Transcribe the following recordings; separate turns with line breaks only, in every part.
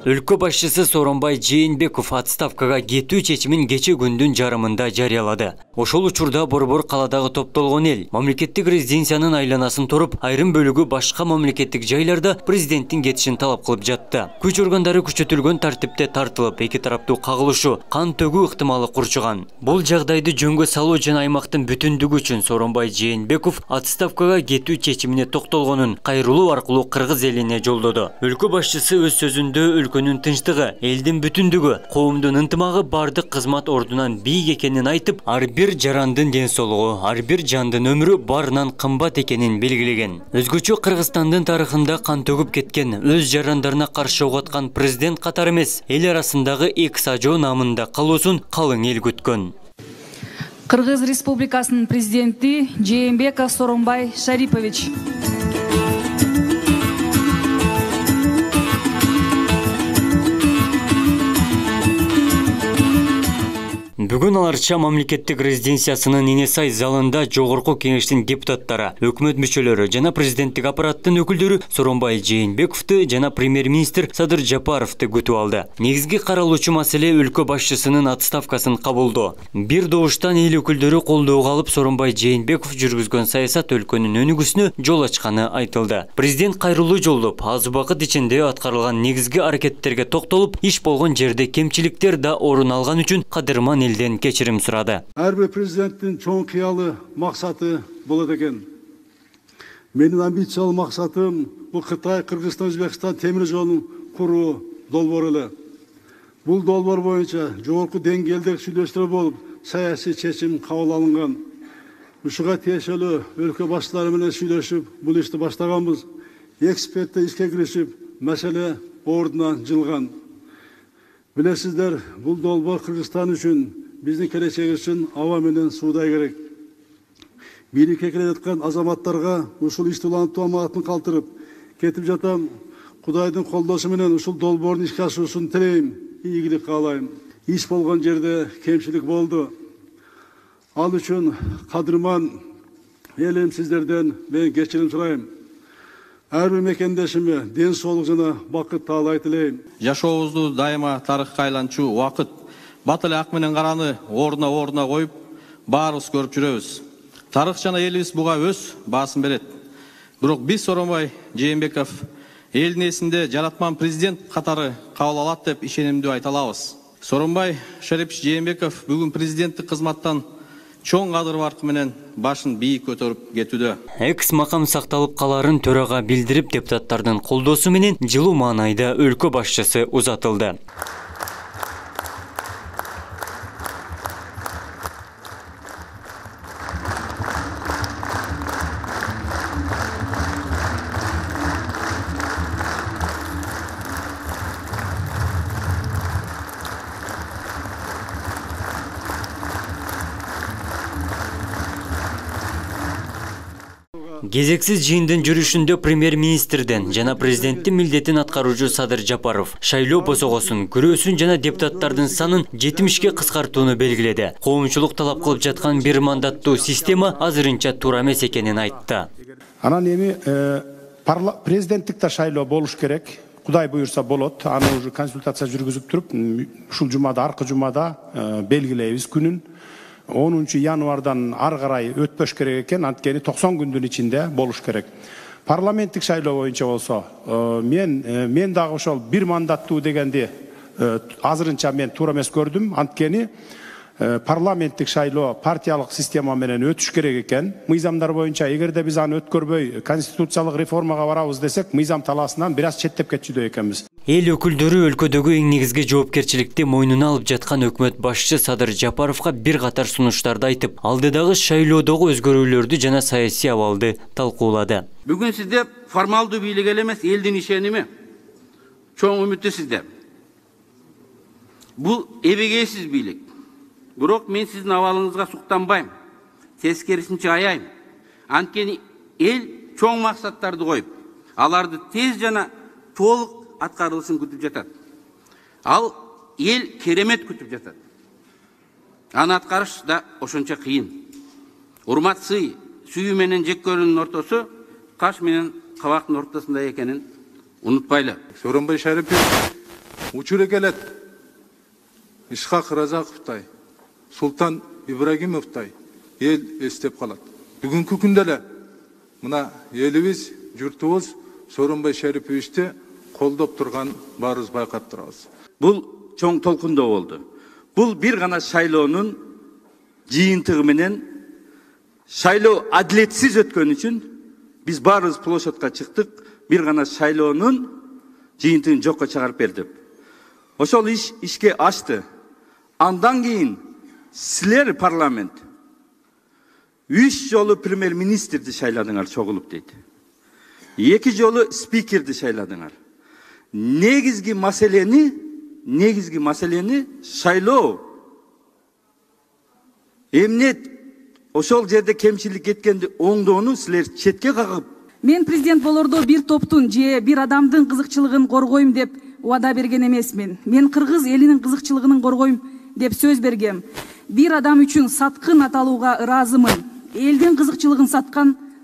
Өлкө башчысы Сооронбай Жээнбеков отставкага кетүү чечимин кече күндүн жарымында жарыялады. Ошол учурда борбор каладагы топтолгон эл мамлекеттик резиденциянын айланасын туруп, айрым бөлүгү башка мамлекеттик жайларда президенттин кетишин талап кылып жатты. Күч органдары күчөтүлгөн тартипте тартылып, эки тараптуу кагылышу, кан төгүү ыктымалы курчуган. Бул жагдайды жөнгө салуу жана аймактын бүтүндүгү үчүн Сооронбай Жээнбеков отставкага кетүү чечимине токтолгонун кайрылуу аркылуу кыргыз элине жолдоду. Өлкө башчысы өз сөзүндө өлкөнүн тынчтыгы, элдин бүтүндүгү, коомдун ынтымагы бардык кызмат ордунан бийик экенин айтып, ар бир жарандын ден соолугу, ар бир жандын өмүрү баарынан кымбат экенин белгилеген. Өзгөчө Кыргызстандын тарыхында кан төгүп кеткен, өз жарандарына каршы ок аткан президент катары эмес, эл арасындагы экс-ажоо намында калуусун калың эл күткөн.
Кыргыз Республикасынын президенти Жээнбеков Сооронбай Шарипович.
Бүгүн аларча мамлекеттик резиденциясынын Эне Сай залында жогорку кеңештин депутаттары, өкмөт мүчөлөрү жана президенттик аппараттын өкүлдөрү Сооронбай Жээнбековду жана премьер-министр Садыр Жапаровду күтүп алды. Негизги каралуучу маселе өлкө башчысынын отставкасын кабылдоо. Бир добуштан эл өкүлдөрү колдоого алып, Сооронбай Жээнбеков жүргүзгөн саясат өлкөнүн өнүгүүсүнө жол ачканы айтылды. Президент кайрылуу жолдоп, аз убакыт ичинде аткарылган негизги аракеттерге токтолуп, иш болгон жерде кемчиликтер да орун алган үчүн кадырман элден кечирим сурады.
Ар бир президенттин чоң кыялы максаты болот экен. Менин амбициялуу максатым бул Кытай, Кыргызстан, Өзбекстан темир жолун куруу долбоору эле. Бул долбоор боюнча жогорку деңгээлдеги сүйлөшүүлөр болуп, саясий чечим кабыл алынган. Ушуга тиешелүү өлкө башчылары менен сүйлөшүп, бул ишти баштаганбыз. Эксперттер ишке киришип, маселе ордуна жылган. Билесиздер, бул долбоор Кыргызстан үчүн, биздин келечек үчүн аба менен суудай керек. Бийликке келе жаткан азаматтарга ушул ишти улантуу аманатын калтырып кетип жатам. Кудайдын колдоосу менен ушул долбоордун ишке ашуусун тилейм, ийгилик каалайм. Иш болгон жерде кемчилик болду. Ал үчүн кадырман элим, сиздерден мен кечирим сурайм. Ар бир мекендешиме ден соолук жана бакыт таалай тилейм.
Жашообузду дайыма тарыхка айланчу убакыт, бат эле ак менен караны ордуна коюп, баарыбыз көрүп жүрөбүз. Тарых жана элибиз буга өз баасын берет. Бирок биз Сооронбай Жээнбеков элдин эсинде жаратман президент катары кабыл алат деп ишенимдүү айта алабыз. Сооронбай Шарипович Жээнбеков бүгүн президенттик кызматтан чоң кадыр баркы менен башын бийик көтөрүп кетүүдө.
Экс макам сакталып каларын төрага билдирип, депутаттардын колдоосу менен жылуу маанайда өлкө башчысы узатылды. Кезексиз жыйындын жүрүшүндө премьер-министрден жана президенттин милдетин аткаруучу Садыр Жапаров шайлоо босогосун, күрөөсүн жана депутаттардын санын 70ке кыскартууну белгиледи. Коомчулук талап кылып жаткан бир мандаттуу система азырынча туура эмес экенин айтты.
Анан эми президенттикте шайлоо болуш керек. Кудай буюрса болот. Аны уже консультация жүргүзүп туруп, ушул жумада, аркы жумада белгилейбиз күнүн. 10 январдан ар карай өтпөш керек экен, анткени 90 күндүн ичинде болуш керек. Парламенттик шайлоо боюнча болсо, мен дагы ошол бир мандаттуу дегенди азырынча мен туура эмес көрдүм, анткени парламенттик шайлоо партиялык система менен өтүш керек экен. Мыйзамдар боюнча эгерде биз аны өткөрбөй конституциялык реформага барабыз десек, мыйзам талаасынан бир аз четтеп кетчүдөй экенбиз.
Эл өкүлдөрү өлкөдөгү эң негизги жоопкерчиликти мойнуна алып жаткан өкмөт башчы Садыр Жапаровго бир катар сунуштарды айтып, алдыдагы шайлоодогу өзгөрүүлөрдү жана саясий абалды талкуулады.
Бүгүн сизде формалдуу бийлик эле эмес, элдин ишеними, чоң үмүтү сизде. Бул эбегейсиз бийлик. Бирок мен сиздин абалыңызга суктанбайм, тескерисинче аяйм. Анткени эл чоң максаттарды коюп, аларды тез жана толук аткарылышын күтүп жатат. Ал эл керемет күтүп жатат. Аны аткарыш да ошончо кыйын. урмат сүйүү менен жек көрүүнүн ортосу каш менен кабактын ортосунда экенин унутпайлы.
Сооронбай Шарипович учуру келет. Ишхак Разаковтай, Султан Ибрагимовтай ел эстеп калат. Бүгүнкү күндө эле мына элибиз, журтубуз Сооронбай Шариповичти колдоп турган баарыбыз байкап турабыз.
Бул чоң толкундоо болду. Бул бир гана шайлоонун жыйынтыгы менен шайлоо адилетсиз өткөн үчүн биз баарыбыз площадка чыктык, бир гана шайлоонун жыйынтыгын жокко чыгарып бердик. Ошол ишке ашты. Андан кийин силер парламент 3 жолу премьер-министрди шайладыңар чогулуп дейт. 2 жолу спикерди шайладыңар. Негизги маселени шайлоо. Эмне ошол жерде кемчилик кеткенди оңдоону силер четке кагып.
Мен президент болордо бир топтун же бир адамдын кызыкчылыгын коргойм деп убада берген эмесмин. Мен кыргыз элинин кызыкчылыгын коргойм деп сөз бергем. Бир адам үчүн саткын аталууга ыраазымын. Элдин кызыкчылыгын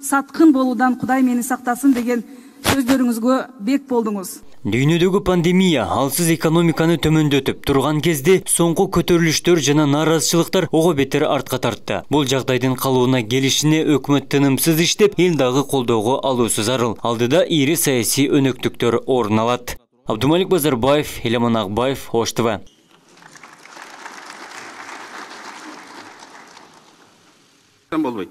саткын болуудан Кудай мени сактасын деген сөздөрүңүзгө бек болдуңуз.
Дүйнөдөгү пандемия алсыз экономиканы төмөндөтүп турган кезде соңку көтөрүлүштөр жана нааразычылыктар ого бетер артка тартты. Бул жагдайдын калууна келишине өкмөт тынымсыз иштеп, эл дагы колдоого алуусу зарыл. Алдыда ири саясий өнөктүктөр орун алат. Абдумалик Базарбаев, Элемон Акбаев, Ош ТВ.
Болбойт.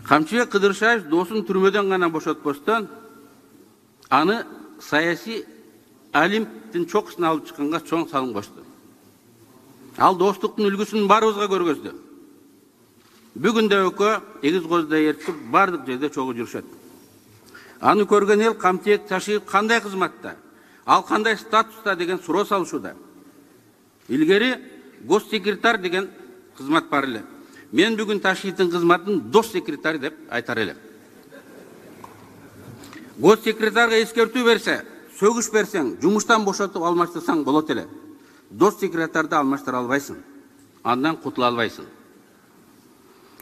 Камчыбек Кыдыршаев досун түрмөдөн гана бошотпостон, аны саясий алимдин чокусун алып чыкканга чоң салым кошту. Ал достуктун үлгүсүн баарыбызга көргөздү. Бүгүн да экөө эгиз коздай ээрчип бардык жерде чогуу жүрүшөт. Аны көргөн эл Камчыбек Ташиев кандай кызматта, ал кандай статуста деген суроо салышууда. Илгери госсекретарь деген кызмат бар эле. Мен бүгүн Ташиевдин кызматын дос секретарь деп айтар элем. Госсекретарга эскертүү берсе, сөгүш берсең, жумуштан бошотуп алмаштырсаң болот эле. Дос секретарды алмаштыра албайсың. Андан кутула албайсың.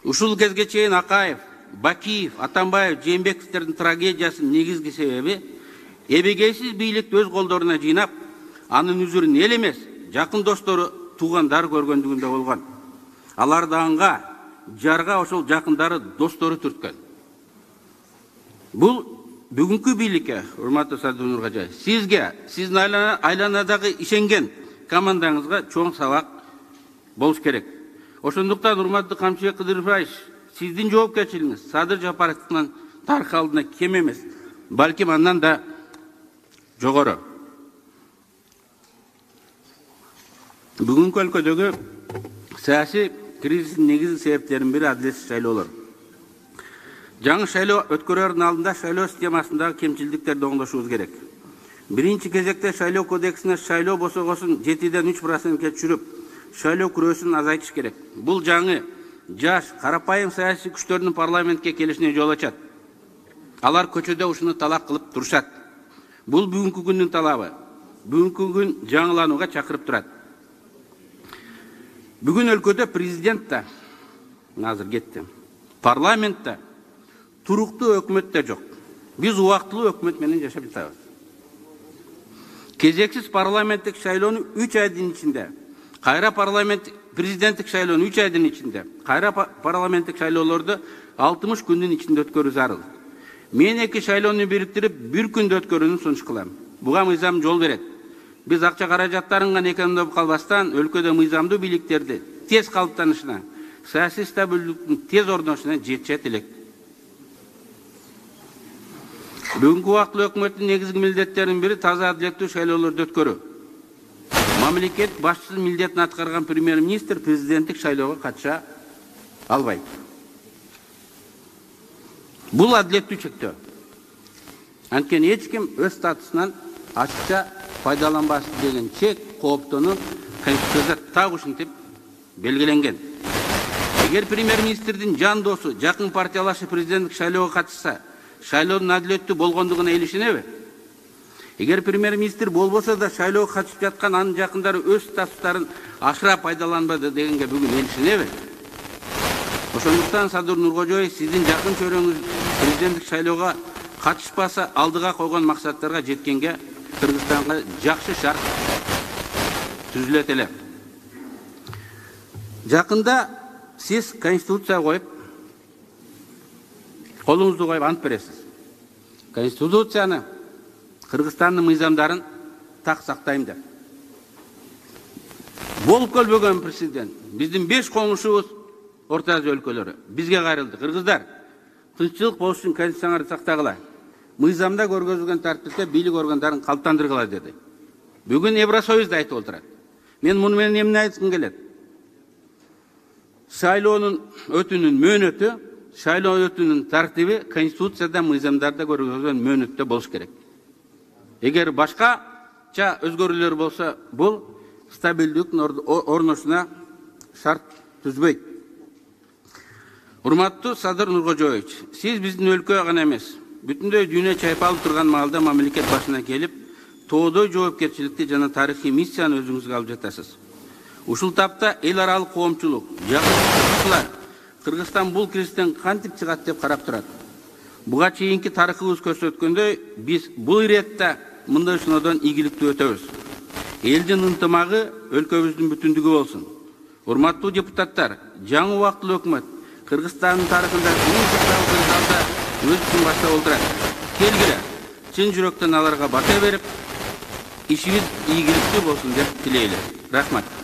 Ушул кезге чейин Акаев, Бакиев, Атамбаев, Жээнбековдердин трагедиясынын негизги себеби эбегейсиз бийликти өз колдоруна жыйнап, анын үзүрүн эл эмес, жакын достору, туугандар көргөндүгүндө болгон. Алар да анга, жарга ошол жакындары, достору түрткөн. Бул бүгүнкү бийликке, урматтуу Садыр Нуркожаев, сизге, сиздин айланадагы ишенген командаңызга чоң сабак болуш керек. Ошондуктан урматтуу Камчыбек Кыдырбаев, сиздин жоопкерчилигиңиз Садыр Жапаровдун тарых алдында кем эмес, балким андан да жогору. Бүгүнкү өлкөдөгү саясий кризистин негизги себептеринин бири адилетсиз шайлоолор. Жаңы шайлоо өткөрөрдүн алдында шайлоо системасындагы кемчилдиктерди оңдошубуз керек. Биринчи кезекте шайлоо кодексине шайлоо босогосун 7-ден 3%ке түшүрүп, шайлоо күрөөсүн азайтыш керек. Бул жаңы жаш, карапайым саясий күчтөрдүн парламентке келишине жол ачат. Алар көчөдө ушуну талап кылып турушат. Бул бүгүнкү күндүн талабы. Бүгүнкү күн жаңыланууга чакырып турат. Бүгүн өлкөдө президент да, азыр кетти, парламент да, туруктуу өкмөт да жок. Биз убактылуу өкмөт менен жашап жатабыз. Кезексиз парламенттик шайлоону 3 айдын ичинде, кайра президенттик шайлоону 3 айдын ичинде, кайра парламенттик шайлоолорду 60 күндүн ичинде өткөрүү зарыл. Мен эки шайлоону бириктирип, бир күндө өткөрүүнү сунуш кылам. Буга мыйзам жол берет. Биз акча каражаттарын гана экономдоп калбастан, өлкөдө мыйзамдуу бийликтерди тез калыптанышына, саясий стабилдүүлүктүн тез орношуна жетишет элек. Бүгүнкү убактылуу өкмөттүн негизги милдеттеринин бири таза адилеттүү шайлоолорду өткөрүү. Мамлекет башчысынын милдетин аткарган премьер-министр президенттик шайлоого катыша албайт. Бул адилеттүү чектөө. Анткени эч ким өз статусунан ачыкча пайдаланбасын деген чек, кооптонуп, Конституцияда так ушинтип белгиленген. Эгер премьер-министрдин жан досу, жакын партиялашы президенттик шайлоого катышса, шайлоонун адилеттүү болгондугуна илишинеби? Эгер премьер-министр болбосо да шайлоого катышып жаткан анын жакындары өз статустарын ашыра пайдаланбады дегенге бүгүн илишинеби? Ошондуктан Садыр Нуркожоев сиздин жакын чөйрөңүз президенттик шайлоого катышпаса алдыга койгон максаттарга жеткенге Кыргызстанга жакшы шарт түзүлөт эле. Жакында сиз конституция коюп, колуңузду коюп ант бересиз. Конституцияны, Кыргызстандын мыйзамдарын так сактайм деп. Болуп келбөгөн президент, биздин 5 коңушубуз Орта Азия өлкөлөрү бизге кайрылды. Кыргыздар, тынччылык болуш үчүн конституцияңарды сактагыла. Мыйзамда көргөзүлгөн тартипте бийлик органдарын калыптандыргыла деди. Бүгүн Евросоюз да айтып отурат. Мен муну менен эмне айткым келет? Шайлоонун өтүнүн мөөнөтү, шайлоо өтүнүн тартиби конституцияда, мыйзамдарда көргөзүлгөн мөөнөттө болуш керек. Эгер башкача өзгөрүүлөр болсо, бул стабилдүүлүктүн орношуна шарт түзбөйт. Урматтуу Садыр Нуркожоевич, сиз биздин өлкө гана эмес, бүтүндөй дүйнө чайпалып турган маалда мамлекет башына келип, тоодой жоопкерчиликти жана тарыхый миссияны өзүңүзгө алып жатасыз. Ушул тапта эл аралык коомчулук, жакын Кыргызстан бул кризистен кантип чыгат деп карап турат. Буга чейинки тарыхыбыз көрсөткөндөй, биз бул иретте мындай сыноодон ийгиликтүү өтөбүз. Элдин ынтымагы өлкөбүздүн бүтүндүгү болсун. Урматтуу депутаттар, жаңы убактылуу өкмөт Кыргызстандын тарыхында өз ишин баштап отурат. Келгиле, чын жүрөктөн аларга бата берип, ишибиз ийгиликтүү болсун деп тилейли. Рахмат.